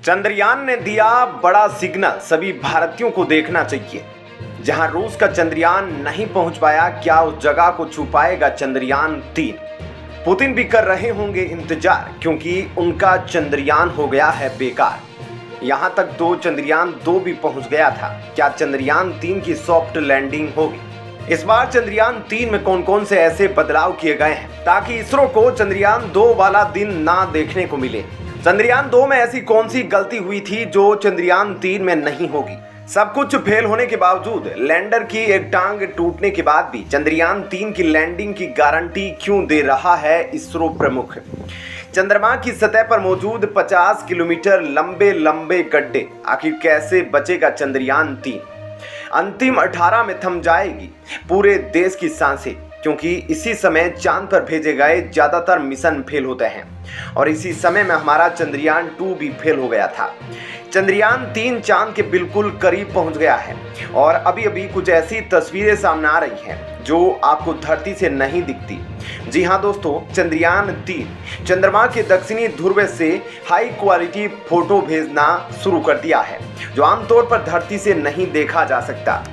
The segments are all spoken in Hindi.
चंद्रयान ने दिया बड़ा सिग्नल, सभी भारतीयों को देखना चाहिए। जहां रूस का चंद्रयान नहीं पहुंच पाया, क्या उस जगह को छू पाएगा चंद्रयान-3? पुतिन भी कर रहे होंगे इंतजार, क्योंकि उनका चंद्रयान हो गया है बेकार। यहां तक तो चंद्रयान-2 भी पहुंच गया था। क्या चंद्रयान-3 की सॉफ्ट लैंडिंग होगी? इस बार चंद्रयान-3 में कौन कौन से ऐसे बदलाव किए गए हैं ताकि इसरो को चंद्रयान-2 वाला दिन ना देखने को मिले? चंद्रयान-2 में ऐसी कौन सी गलती हुई थी जो चंद्रयान-3 में नहीं होगी? सब कुछ फेल होने के बावजूद, लैंडर की एक टांग टूटने के बाद भी चंद्रयान-3 की लैंडिंग की गारंटी क्यों दे रहा है इसरो प्रमुख? चंद्रमा की सतह पर मौजूद 50 किलोमीटर लंबे लंबे गड्ढे, आखिर कैसे बचेगा चंद्रयान-3? अंतिम 18 में थम जाएगी पूरे देश की सांसें, क्योंकि इसी समय चांद पर भेजे गए ज्यादातर मिशन फेल होते हैं और इसी समय में हमारा चंद्रयान-2 भी फेल हो गया था। चंद्रयान-3 चांद के बिल्कुल करीब पहुंच गया है और अभी अभी कुछ ऐसी तस्वीरें सामने आ रही हैं जो आपको धरती से नहीं दिखती। जी हाँ दोस्तों, चंद्रयान-3 चंद्रमा के दक्षिणी ध्रुव से हाई क्वालिटी फोटो भेजना शुरू कर दिया है, जो आमतौर पर धरती से नहीं देखा जा सकता।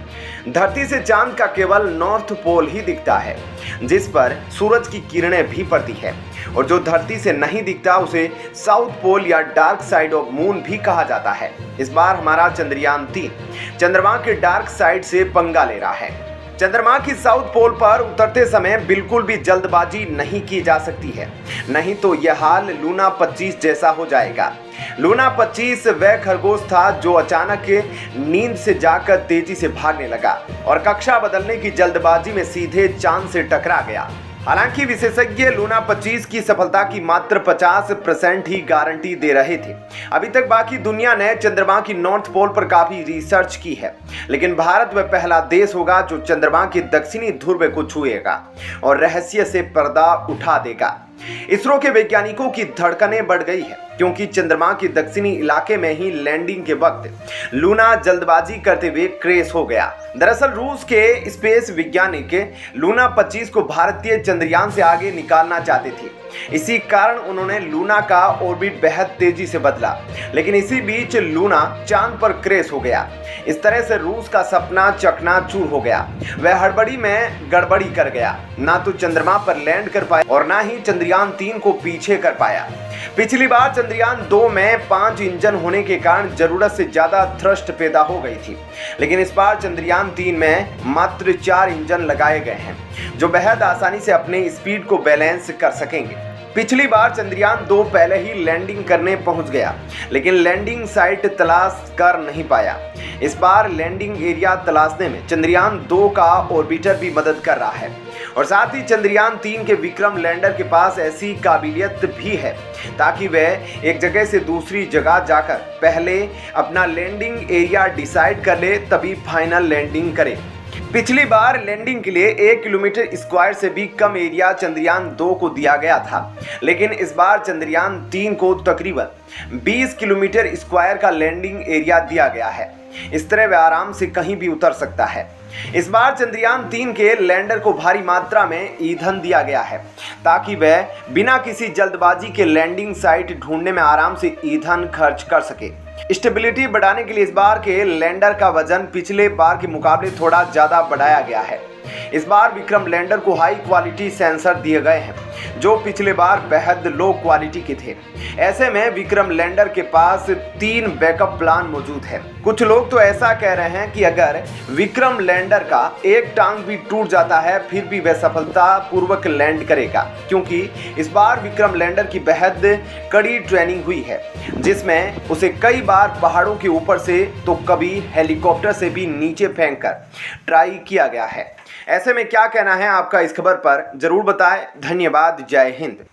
धरती से चांद का केवल नॉर्थ पोल ही दिखता है, जिस पर सूरज की किरणें भी पड़ती है, और जो धरती से नहीं दिखता उसे साउथ पोल या डार्क साइड ऑफ मून भी कहा जाता है। इस बार हमारा चंद्रयान-3 चंद्रमा के डार्क साइड से पंगा ले रहा है। चंद्रमा की साउथ पोल पर उतरते समय बिल्कुल भी जल्दबाजी नहीं की जा सकती है, नहीं तो यह हाल लूना 25 जैसा हो जाएगा। लूना 25 वह खरगोश था जो अचानक नींद से जाकर तेजी से भागने लगा और कक्षा बदलने की जल्दबाजी में सीधे चांद से टकरा गया। हालांकि विशेषज्ञ लूना 25 की सफलता की मात्र 50% ही गारंटी दे रहे थे। अभी तक बाकी दुनिया ने चंद्रमा की नॉर्थ पोल पर काफी रिसर्च की है, लेकिन भारत वह पहला देश होगा जो चंद्रमा के दक्षिणी ध्रुव को छुएगा और रहस्य से पर्दा उठा देगा। इसरो के वैज्ञानिकों की धड़कनें बढ़ गई है, क्योंकि चंद्रमा के दक्षिणी इलाके में ही लैंडिंग के वक्त लूना जल्दबाजी करते हुए क्रैश हो गया। दरअसल रूस के स्पेस वैज्ञानिक लूना 25 को भारतीय चंद्रयान से आगे निकालना चाहते थे। इसी कारण उन्होंने लूना का ऑर्बिट बेहद तेजी से बदला, लेकिन इसी बीच लूना चांद पर क्रैश हो गया। इस तरह से रूस का सपना चकनाचूर हो गया। वह हड़बड़ी में गड़बड़ी कर गया, ना तो चंद्रमा पर लैंड कर पाया और ना ही चंद्रयान-3 को पीछे कर पाया। पिछली बार चंद्रयान-2 में 5 इंजन होने के कारण जरूरत से ज्यादा थ्रस्ट पैदा हो गई थी, लेकिन इस बार चंद्रयान-3 में मात्र 4 इंजन लगाए गए हैं, जो बेहद आसानी से अपने स्पीड को बैलेंस कर सकेंगे। पिछली बार चंद्रयान-2 पहले ही लैंडिंग करने पहुंच गया, लेकिन लैंडिंग साइट तलाश कर नहीं पाया। इस बार लैंडिंग एरिया तलाशने में चंद्रयान-2 का ऑर्बिटर भी मदद कर रहा है और साथ ही चंद्रयान-3 के विक्रम लैंडर के पास ऐसी काबिलियत भी है ताकि वह एक जगह से दूसरी जगह जाकर पहले अपना लैंडिंग एरिया डिसाइड कर ले, तभी फाइनल लैंडिंग करे। पिछली बार लैंडिंग के लिए 1 किलोमीटर स्क्वायर से भी कम एरिया चंद्रयान-2 को दिया गया था, लेकिन इस बार चंद्रयान-3 को तकरीबन 20 किलोमीटर स्क्वायर का लैंडिंग एरिया दिया गया है। इस तरह वह आराम से कहीं भी उतर सकता है। इस बार चंद्रयान-3 के लैंडर को भारी मात्रा में ईंधन दिया गया है ताकि वह बिना किसी जल्दबाजी के लैंडिंग साइट ढूंढने में आराम से ईंधन खर्च कर सके। स्टेबिलिटी बढ़ाने के लिए इस बार के लैंडर का वजन पिछले बार के मुकाबले थोड़ा ज्यादा बढ़ाया गया है। इस बार विक्रम लैंडर को हाई क्वालिटी सेंसर दिए गए हैं, जो पिछले बार बेहद लो क्वालिटी के थे। ऐसे में विक्रम लैंडर के पास 3 बैकअप प्लान मौजूद है। कुछ लोग तो ऐसा कह रहे हैं कि अगर विक्रम लैंडर का एक टांग भी टूट जाता है फिर भी वह सफलतापूर्वक लैंड करेगा, क्योंकि इस बार विक्रम लैंडर की बेहद कड़ी ट्रेनिंग हुई है, जिसमें उसे कई बार पहाड़ों के ऊपर से तो कभी हेलीकॉप्टर से भी नीचे फेंक कर ट्राई किया गया है। ऐसे में क्या कहना है आपका इस खबर पर, जरूर बताएं। धन्यवाद। जय हिंद।